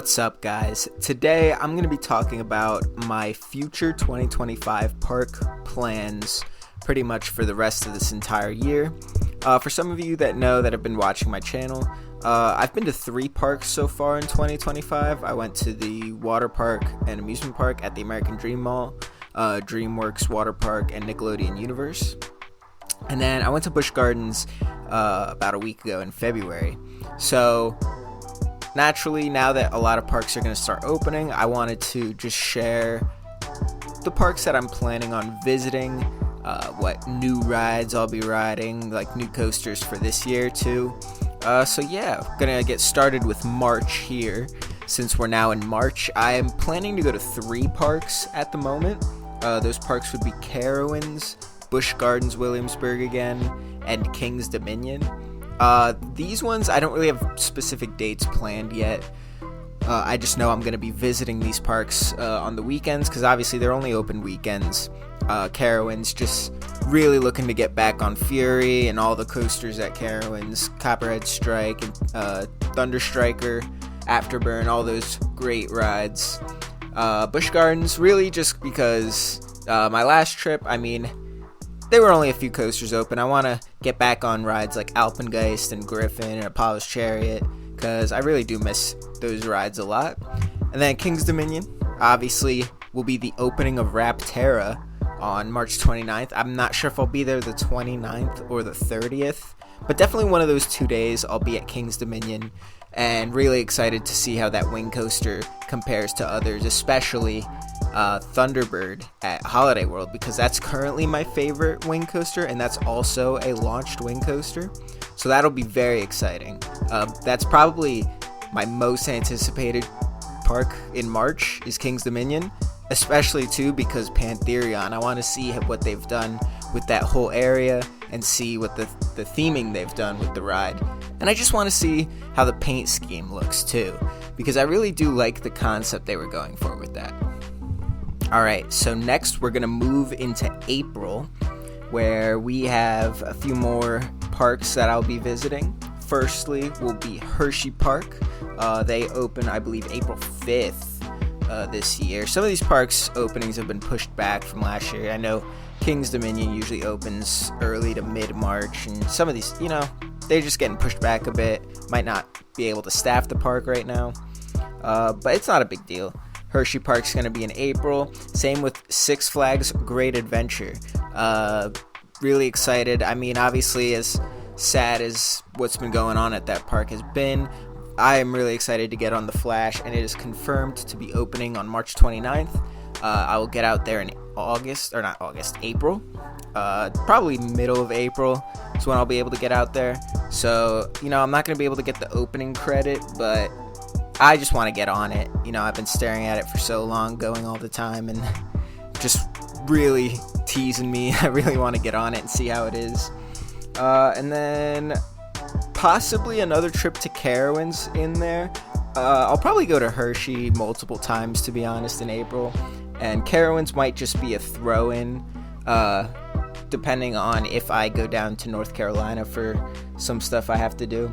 What's up, guys? Today I'm going to be talking about my future 2025 park plans pretty much for the rest of this entire year. For some of you that know that have been watching my channel, I've been to 3 parks so far in 2025. I went to the water park and amusement park at the American Dream Mall, DreamWorks Water Park, and Nickelodeon Universe. And then I went to Busch Gardens about a week ago in February. So naturally, now that a lot of parks are going to start opening, I wanted to just share the parks that I'm planning on visiting, what new rides I'll be riding, like new coasters for this year too. So yeah, gonna get started with March here. Since we're now in March, I am planning to go to 3 parks at the moment. Those parks would be Carowinds, Busch Gardens Williamsburg again, and King's Dominion. These ones, I don't really have specific dates planned yet. I just know I'm going to be visiting these parks on the weekends, because obviously they're only open weekends. Carowinds, just really looking to get back on Fury and all the coasters at Carowinds, Copperhead Strike, and Thunder Striker, Afterburn, all those great rides. Busch Gardens, really just because my last trip, there were only a few coasters open. I want to get back on rides like Alpengeist and Griffin and Apollo's Chariot, because I really do miss those rides a lot. And then King's Dominion, obviously, will be the opening of Rapterra on March 29th. I'm not sure if I'll be there the 29th or the 30th, but definitely one of those 2 days I'll be at King's Dominion, and really excited to see how that wing coaster compares to others, especially Thunderbird at Holiday World, because that's currently my favorite wing coaster, and that's also a launched wing coaster, so that'll be very exciting. That's probably my most anticipated park in March is King's Dominion, especially too because Pantherion. I want to see what they've done with that whole area and see what the theming they've done with the ride, and I just want to see how the paint scheme looks too, because I really do like the concept they were going for with that. Alright, so next we're going to move into April, where we have a few more parks that I'll be visiting. Firstly will be Hershey Park. They open, I believe, April 5th this year. Some of these parks' openings have been pushed back from last year. I know King's Dominion usually opens early to mid-March, and some of these, they're just getting pushed back a bit. Might not be able to staff the park right now, but it's not a big deal. Hershey Park's going to be in April. Same with Six Flags Great Adventure. Really excited. Obviously, as sad as what's been going on at that park has been, I am really excited to get on the Flash, and it is confirmed to be opening on March 29th. I will get out there in April. Probably middle of April is when I'll be able to get out there. So, I'm not going to be able to get the opening credit, but I just want to get on it. I've been staring at it for so long, going all the time, and just really teasing me. I really want to get on it and see how it is. And then possibly another trip to Carowinds in there. I'll probably go to Hershey multiple times, to be honest, in April. And Carowinds might just be a throw-in, depending on if I go down to North Carolina for some stuff I have to do.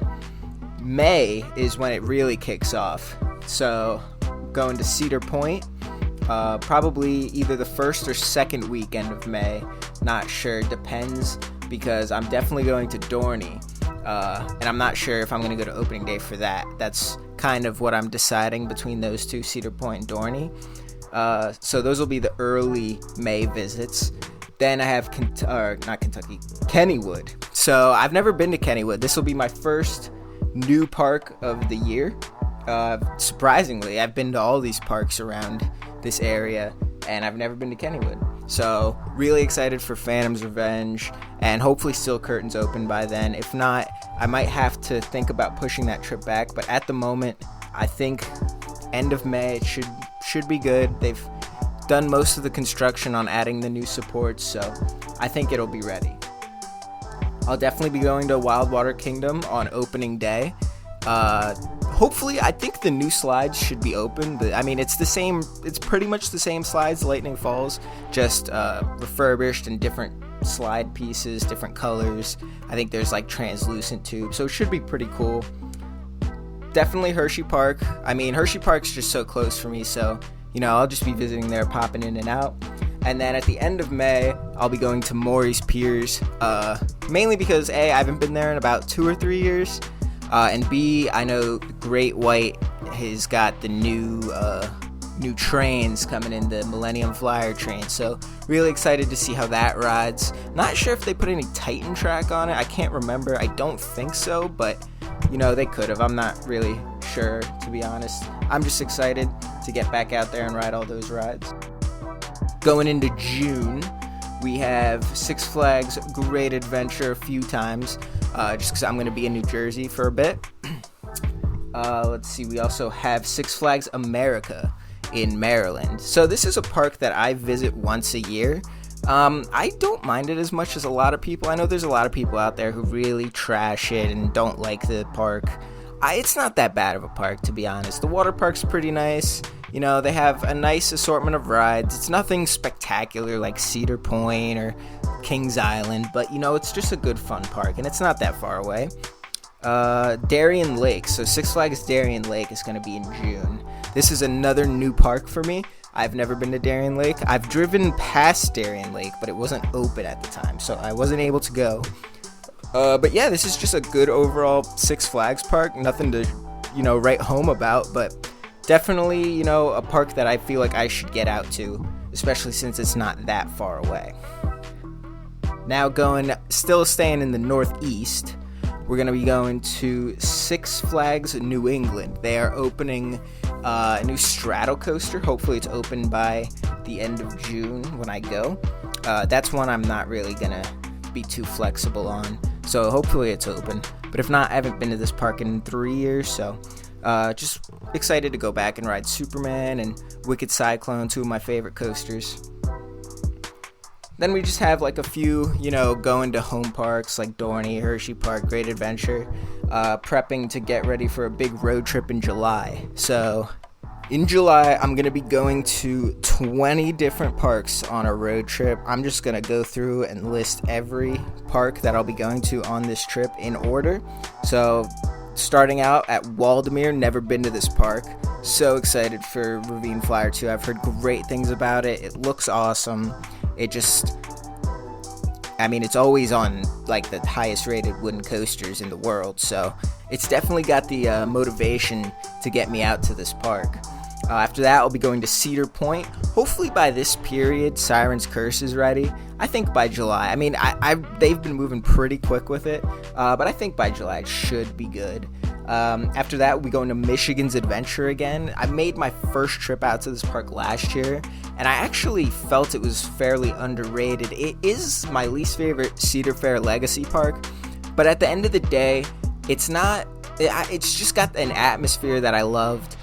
May is when it really kicks off. So going to Cedar Point, probably either the first or second weekend of May. Not sure, depends, because I'm definitely going to Dorney. And I'm not sure if I'm going to go to opening day for that. That's kind of what I'm deciding between those two, Cedar Point and Dorney. So those will be the early May visits. Then I have Kennywood. So I've never been to Kennywood. This will be my first new park of the year. Surprisingly, I've been to all these parks around this area, and I've never been to Kennywood. So really excited for Phantom's Revenge, and hopefully still curtains open by then. If not, I might have to think about pushing that trip back, but at the moment, I think end of May it should be good. They've done most of the construction on adding the new supports, so I think it'll be ready. I'll definitely be going to Wildwater Kingdom on opening day. Hopefully, I think the new slides should be open. But it's pretty much the same slides, Lightning Falls, just refurbished and different slide pieces, different colors. I think there's like translucent tubes, so it should be pretty cool. definitely Hershey Park. I mean, Hershey Park's just so close for me, so, I'll just be visiting there, popping in and out. And then at the end of May, I'll be going to Morey's Piers, mainly because A, I haven't been there in about 2 or 3 years, and B, I know Great White has got the new trains coming in, the Millennium Flyer train, so really excited to see how that rides. Not sure if they put any Titan track on it, I can't remember, I don't think so, but they could have. I'm not really sure, to be honest. I'm just excited to get back out there and ride all those rides. Going into June, we have Six Flags Great Adventure a few times, just because I'm going to be in New Jersey for a bit. Let's see, we also have Six Flags America in Maryland. So this is a park that I visit once a year. I don't mind it as much as a lot of people. I know there's a lot of people out there who really trash it and don't like the park. It's not that bad of a park, to be honest. The water park's pretty nice. They have a nice assortment of rides. It's nothing spectacular like Cedar Point or Kings Island, but it's just a good fun park, and it's not that far away. Darien Lake. So Six Flags Darien Lake is going to be in June. This is another new park for me. I've never been to Darien Lake. I've driven past Darien Lake, but it wasn't open at the time, so I wasn't able to go. But yeah, this is just a good overall Six Flags park. Nothing to, write home about, but definitely, a park that I feel like I should get out to, especially since it's not that far away. Now still staying in the Northeast, we're going to be going to Six Flags New England. They are opening a new straddle coaster. Hopefully it's open by the end of June when I go. That's one I'm not really going to be too flexible on, so hopefully it's open. But if not, I haven't been to this park in 3 years, so just excited to go back and ride Superman and Wicked Cyclone, 2 of my favorite coasters. Then we just have like a few, going to home parks like Dorney, Hershey Park, Great Adventure, prepping to get ready for a big road trip in July. So in July, I'm going to be going to 20 different parks on a road trip. I'm just going to go through and list every park that I'll be going to on this trip in order. So starting out at Waldameer, never been to this park. So excited for Ravine Flyer 2. I've heard great things about it. It looks awesome. It's always on like the highest rated wooden coasters in the world, so it's definitely got the motivation to get me out to this park. After that, I'll be going to Cedar Point. Hopefully by this period, Siren's Curse is ready. I think by July. They've been moving pretty quick with it, but I think by July it should be good. After that, we'll be going to Michigan's Adventure again. I made my first trip out to this park last year, and I actually felt it was fairly underrated. It is my least favorite Cedar Fair Legacy park, but at the end of the day, it's just got an atmosphere that I loved.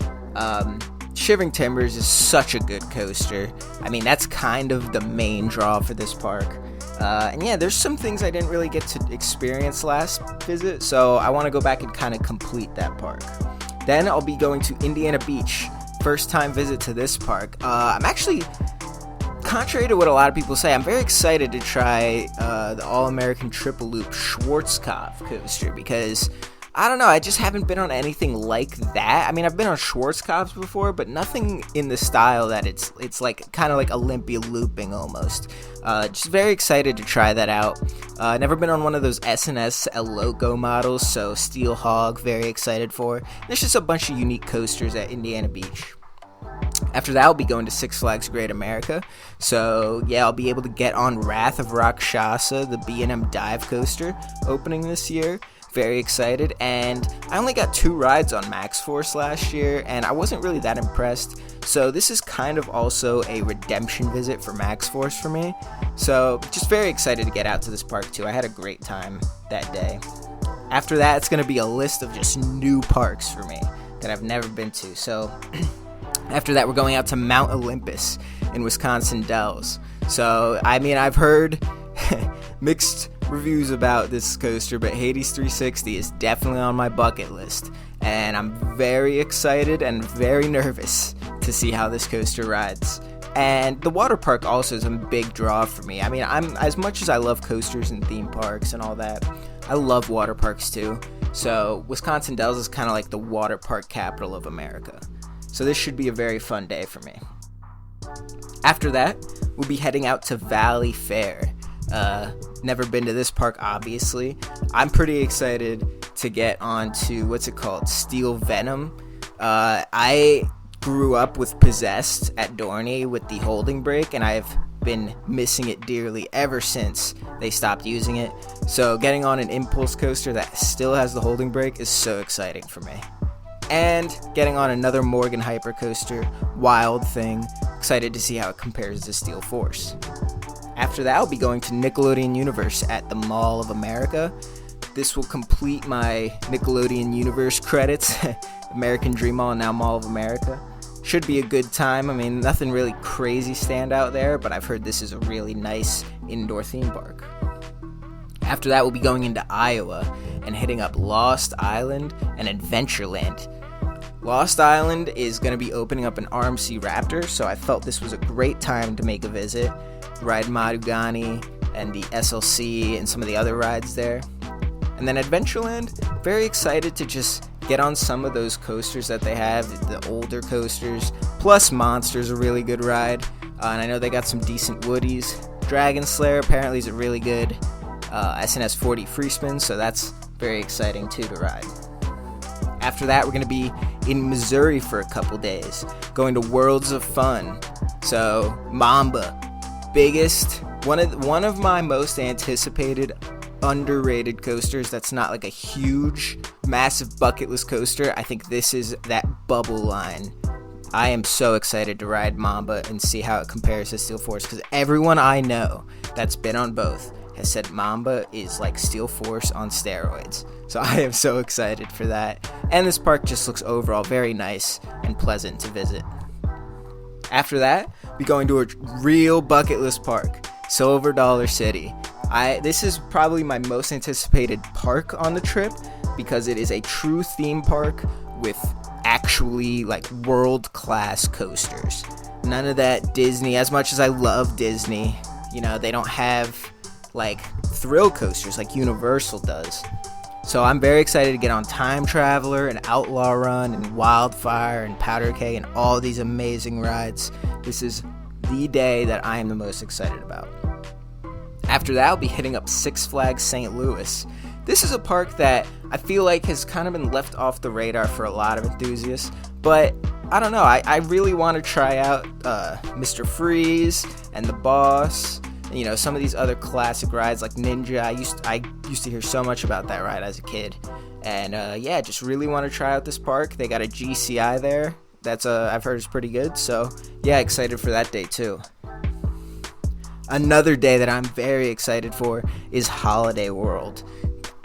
Shivering Timbers is such a good coaster. That's kind of the main draw for this park. And yeah, there's some things I didn't really get to experience last visit, so I want to go back and kind of complete that park. Then I'll be going to Indiana Beach. First time visit to this park. I'm actually, contrary to what a lot of people say, I'm very excited to try the All-American Triple Loop Schwarzkopf coaster because I don't know, I just haven't been on anything like that. I've been on Schwarzkopfs before, but nothing in the style that it's like kind of like Olympia looping almost. Just very excited to try that out. Never been on one of those S&S El Loco models, so Steel Hog, very excited for. There's just a bunch of unique coasters at Indiana Beach. After that, I'll be going to Six Flags Great America. So, yeah, I'll be able to get on Wrath of Rakshasa, the B&M dive coaster, opening this year. Very excited, and I only got 2 rides on Max Force last year, and I wasn't really that impressed, so this is kind of also a redemption visit for Max Force for me, so just very excited to get out to this park too. I had a great time that day. After that, it's going to be a list of just new parks for me that I've never been to, so after that, we're going out to Mount Olympus in Wisconsin Dells. So, I've heard mixed reviews about this coaster, but Hades 360 is definitely on my bucket list, and I'm very excited and very nervous to see how this coaster rides. And the water park also is a big draw for me. I mean, I'm as much as I love coasters and theme parks and all that, I love water parks too. So Wisconsin Dells is kind of like the water park capital of America. So this should be a very fun day for me. After that, we'll be heading out to Valley Fair. Never been to this park, obviously. I'm pretty excited to get onto, what's it called, Steel Venom. I grew up with Possessed at Dorney with the holding brake, and I've been missing it dearly ever since they stopped using it. So getting on an impulse coaster that still has the holding brake is so exciting for me. And getting on another Morgan Hyper coaster, Wild Thing. Excited to see how it compares to Steel Force. After that, I'll be going to Nickelodeon Universe at the Mall of America. This will complete my Nickelodeon Universe credits. American Dream Mall and now Mall of America. Should be a good time. I mean, nothing really crazy stand out there, but I've heard this is a really nice indoor theme park. After that, we'll be going into Iowa and hitting up Lost Island and Adventureland. Lost Island is going to be opening up an RMC Raptor, so I felt this was a great time to make a visit, ride Madugani and the SLC and some of the other rides there. And then Adventureland, very excited to just get on some of those coasters that they have, the older coasters, plus Monster's a really good ride, and I know they got some decent Woodies. Dragon Slayer apparently is a really good SNS 40 free spin, so that's very exciting too to ride. After that, we're going to be in Missouri for a couple days, going to Worlds of Fun. So Mamba, biggest, one of my most anticipated underrated coasters that's not like a huge, massive bucket list coaster. I think this is that bubble line. I am so excited to ride Mamba and see how it compares to Steel Force, because everyone I know that's been on both has said Mamba is like Steel Force on steroids. So I am so excited for that. And this park just looks overall very nice and pleasant to visit. After that, we're going to a real bucket list park, Silver Dollar City. This is probably my most anticipated park on the trip because it is a true theme park with actually like world-class coasters. None of that Disney. As much as I love Disney, you know, they don't have like thrill coasters like Universal does. So I'm very excited to get on Time Traveler and Outlaw Run and Wildfire and Powder Keg and all these amazing rides. This is the day that I am the most excited about. After that, I'll be hitting up Six Flags St. Louis. This is a park that I feel like has kind of been left off the radar for a lot of enthusiasts, but I don't know, I really want to try out Mr. Freeze and The Boss, and, you know, some of these other classic rides like Ninja. I used to hear so much about that ride as a kid, and yeah, just really want to try out this park. They got a GCI there that's I've heard is pretty good, so yeah, excited for that day too. Another day that I'm very excited for is Holiday World.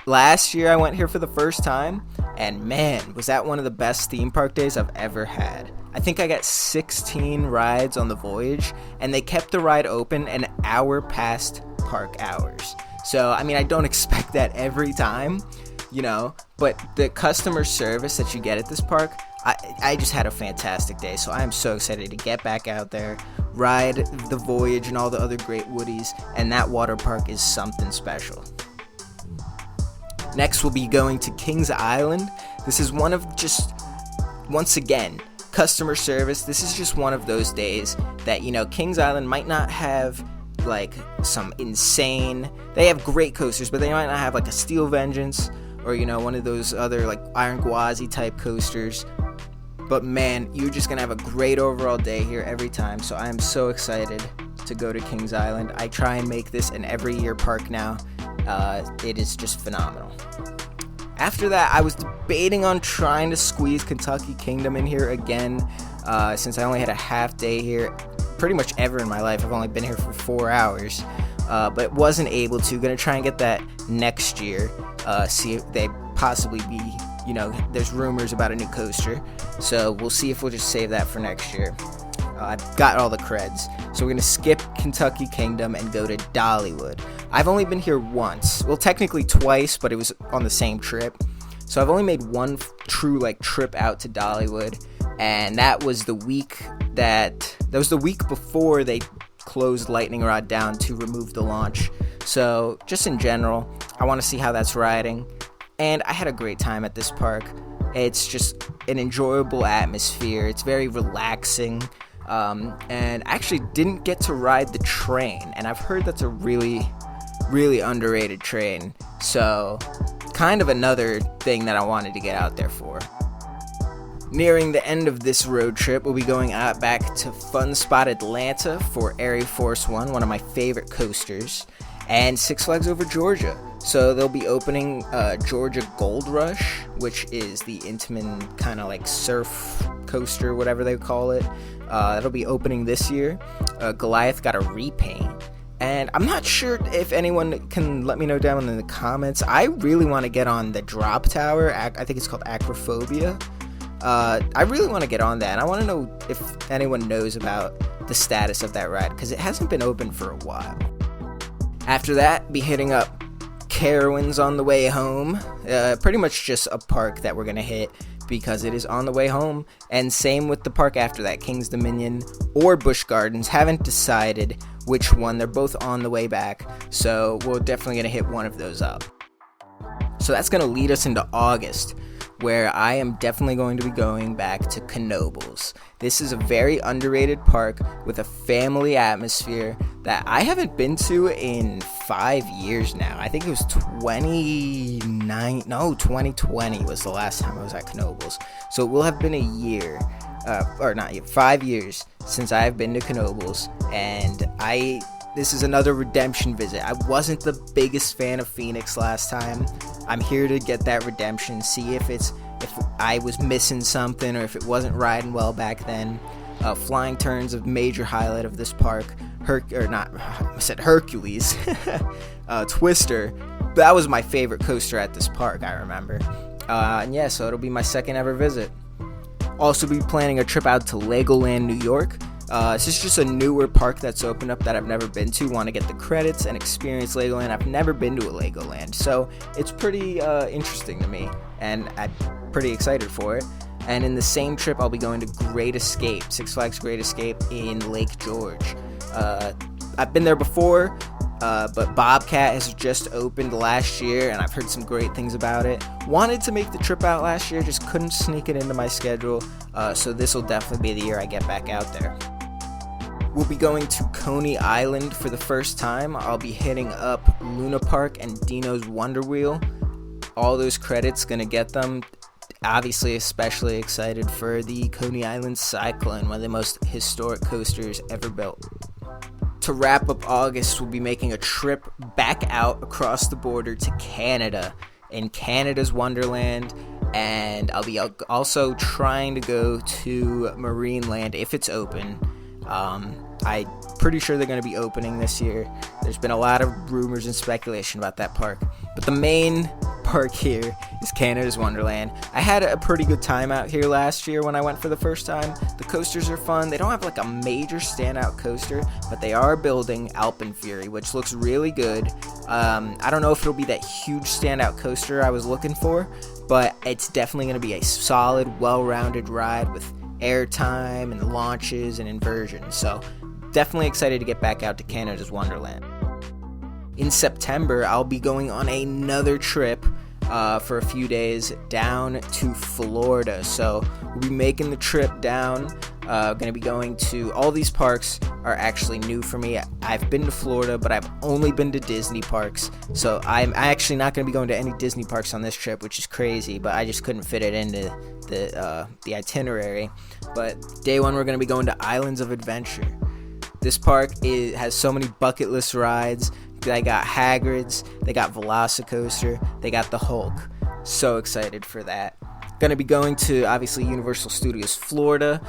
Last year I went here for the first time, and man, was that one of the best theme park days I've ever had. I think I got 16 rides on the voyage, and they kept the ride open an hour past park hours. So, I mean, I don't expect that every time, you know, but the customer service that you get at this park, I just had a fantastic day, so I am so excited to get back out there, ride the voyage and all the other great Woodies, and that water park is something special. Next, we'll be going to Kings Island. This is one of just, once again, customer service. This is just one of those days that, you know, Kings Island might not have like some insane, they have great coasters, but they might not have like a Steel Vengeance or, you know, one of those other like Iron Gwazi type coasters. But man, you're just gonna have a great overall day here every time, so I am so excited to go to Kings Island. I try and make this an every year park now. It is just phenomenal. After that, I was debating on trying to squeeze Kentucky Kingdom in here again, since I only had a half day here pretty much ever in my life. I've only been here for 4 hours, but wasn't able to. Gonna try and get that next year, see if they possibly be, you know, there's rumors about a new coaster, so we'll see if we'll just save that for next year. I've got all the creds, so we're going to skip Kentucky Kingdom and go to Dollywood. I've only been here once, well technically twice, but it was on the same trip, so I've only made one true like trip out to Dollywood, and that was the week that was the week before they closed Lightning Rod down to remove the launch. So just in general, I want to see how that's riding. And I had a great time at this park. It's just an enjoyable atmosphere. It's very relaxing. And I actually didn't get to ride the train. And I've heard that's a really, really underrated train. So kind of another thing that I wanted to get out there for. Nearing the end of this road trip, we'll be going out back to Fun Spot Atlanta for Air Force One, one of my favorite coasters, and Six Flags Over Georgia. So they'll be opening Georgia Gold Rush, which is the Intamin kind of like surf coaster, whatever they call it. That'll be opening this year. Goliath got a repaint. And I'm not sure if anyone can let me know down in the comments. I really want to get on the drop tower. I think it's called Acrophobia. I really want to get on that, and I want to know if anyone knows about the status of that ride, because it hasn't been open for a while. After that, be hitting up Carowinds on the way home. Pretty much just a park that we're going to hit because it is on the way home. And same with the park after that, King's Dominion or Busch Gardens. Haven't decided which one. They're both on the way back, so we're definitely going to hit one of those up. So that's going to lead us into August, where I am definitely going to be going back to Knoebels. This is a very underrated park with a family atmosphere that I haven't been to in 5 years now. I think it was 2020 was the last time I was at Knoebels. So it will have been a year, 5 years since I've been to Knoebels, and this is another redemption visit. I wasn't the biggest fan of Phoenix last time. I'm here to get that redemption, see if I was missing something or if it wasn't riding well back then. Flying Turn's a major highlight of this park. Hercules. Twister. That was my favorite coaster at this park, I remember. So it'll be my second ever visit. Also be planning a trip out to Legoland, New York. This is just a newer park that's opened up that I've never been to. Want to get the credits and experience Legoland. I've never been to a Legoland, so it's pretty interesting to me, and I'm pretty excited for it. And in the same trip, I'll be going to Great Escape, Six Flags Great Escape in Lake George. I've been there before, but Bobcat has just opened last year, and I've heard some great things about it. Wanted to make the trip out last year, just couldn't sneak it into my schedule, so this will definitely be the year I get back out there. We'll be going to Coney Island for the first time. I'll be hitting up Luna Park and Dino's Wonder Wheel. All those credits, gonna get them. Obviously, especially excited for the Coney Island Cyclone, one of the most historic coasters ever built. To wrap up August, we'll be making a trip back out across the border to Canada, in Canada's Wonderland, and I'll be also trying to go to Marineland if it's open. I'm pretty sure they're going to be opening this year. There's been a lot of rumors and speculation about that park, but the main park here is Canada's Wonderland. I had a pretty good time out here last year when I went for the first time. The coasters are fun. They don't have like a major standout coaster, but they are building Alpenfury, which looks really good. I don't know if it'll be that huge standout coaster I was looking for, but it's definitely going to be a solid, well-rounded ride with airtime and launches and inversions. So definitely excited to get back out to Canada's Wonderland. In September, I'll be going on another trip for a few days down to Florida. So we'll be making the trip down. Going to be going to all these parks are actually new for me. I've been to Florida, but I've only been to Disney parks. So I'm actually not going to be going to any Disney parks on this trip, which is crazy, but I just couldn't fit it into the itinerary. But day one, we're going to be going to Islands of Adventure. This park has so many bucket list rides. They got Hagrid's, they got Velocicoaster, they got the Hulk. So excited for that. Gonna be going to, obviously, Universal Studios Florida.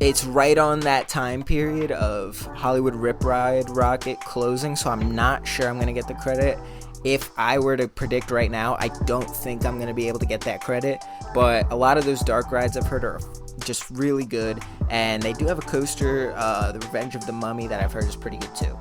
It's right on that time period of Hollywood Rip Ride Rocket closing, so I'm not sure I'm gonna get the credit. If I were to predict right now, I don't think I'm gonna be able to get that credit, but a lot of those dark rides I've heard are just really good, and they do have a coaster, the Revenge of the Mummy, that I've heard is pretty good too.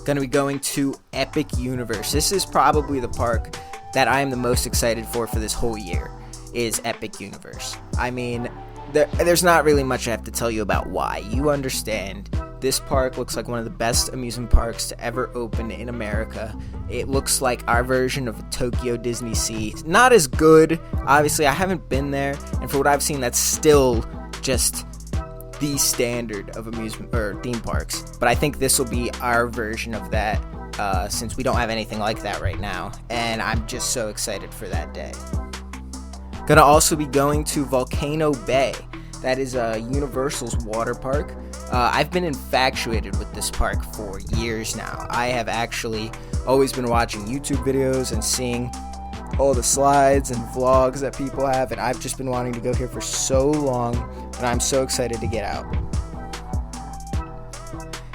Going to be going to Epic Universe. This is probably the park that I am the most excited for this whole year, is Epic Universe. I mean, there's not really much I have to tell you about why. You understand. This park looks like one of the best amusement parks to ever open in America. It looks like our version of Tokyo Disney Sea. Not as good, obviously. I haven't been there, and for what I've seen, that's still just the standard of amusement or theme parks. But I think this will be our version of that, since we don't have anything like that right now, and I'm just so excited for that day. Gonna also be going to Volcano Bay. That is Universal's water park. I've been infatuated with this park for years now. I have actually always been watching YouTube videos and seeing all the slides and vlogs that people have, and I've just been wanting to go here for so long, and I'm so excited to get out.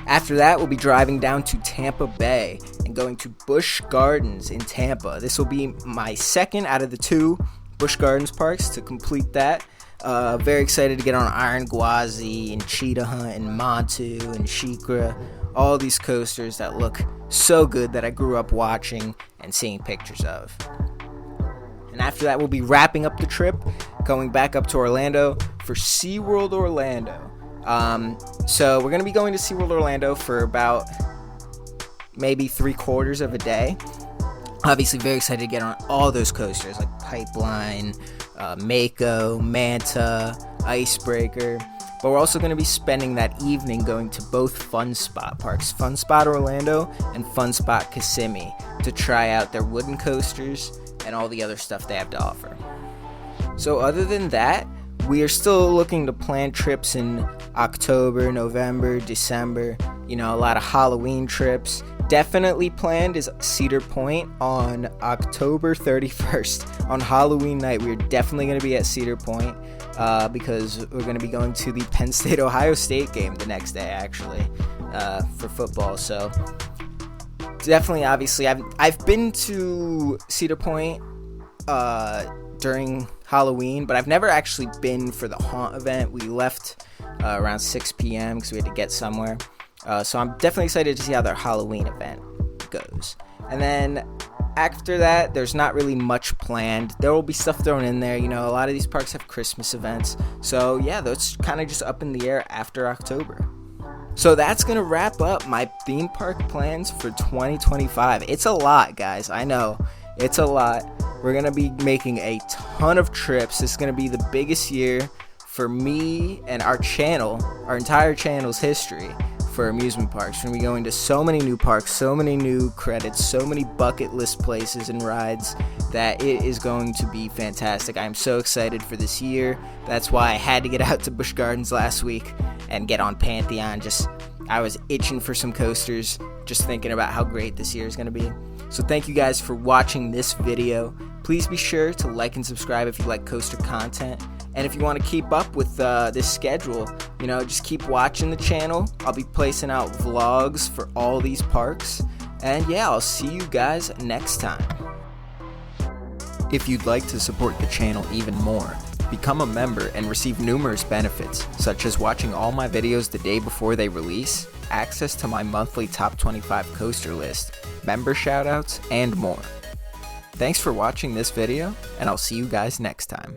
After that, we'll be driving down to Tampa Bay and going to Busch Gardens in Tampa. This will be my second out of the 2 Busch Gardens parks to complete that. Very excited to get on Iron Gwazi and Cheetah Hunt and Montu and SheiKra. All these coasters that look so good that I grew up watching and seeing pictures of. And after that, we'll be wrapping up the trip, going back up to Orlando for SeaWorld Orlando. So we're going to be going to SeaWorld Orlando for about maybe 3/4 of a day. Obviously very excited to get on all those coasters like Pipeline, Mako, Manta, Icebreaker. But we're also going to be spending that evening going to both Fun Spot parks, Fun Spot Orlando and Fun Spot Kissimmee, to try out their wooden coasters and all the other stuff they have to offer. So other than that, we are still looking to plan trips in October, November, December. You know, a lot of Halloween trips. Definitely planned is Cedar Point on October 31st. On Halloween night, we're definitely going to be at Cedar Point because we're going to be going to the Penn State-Ohio State game the next day, actually, for football. So definitely, obviously, I've been to Cedar Point during Halloween, but I've never actually been for the Haunt event. We left around 6 p.m. because we had to get somewhere. So I'm definitely excited to see how their Halloween event goes. And then after that, there's not really much planned. There will be stuff thrown in there. You know, a lot of these parks have Christmas events. So yeah, that's kind of just up in the air after October. So that's going to wrap up my theme park plans for 2025. It's a lot, guys. I know. It's a lot. We're going to be making a ton of trips. This is going to be the biggest year for me and our channel, our entire channel's history for amusement parks. We're going to be going to so many new parks, so many new credits, so many bucket list places and rides that it is going to be fantastic. I'm so excited for this year. That's why I had to get out to Busch Gardens last week and get on Pantheon. I was itching for some coasters, just thinking about how great this year is going to be. So thank you guys for watching this video. Please be sure to like and subscribe if you like coaster content. And if you want to keep up with this schedule, you know, just keep watching the channel. I'll be placing out vlogs for all these parks. And yeah, I'll see you guys next time. If you'd like to support the channel even more, become a member and receive numerous benefits, such as watching all my videos the day before they release, access to my monthly top 25 coaster list, member shoutouts, and more. Thanks for watching this video, and I'll see you guys next time.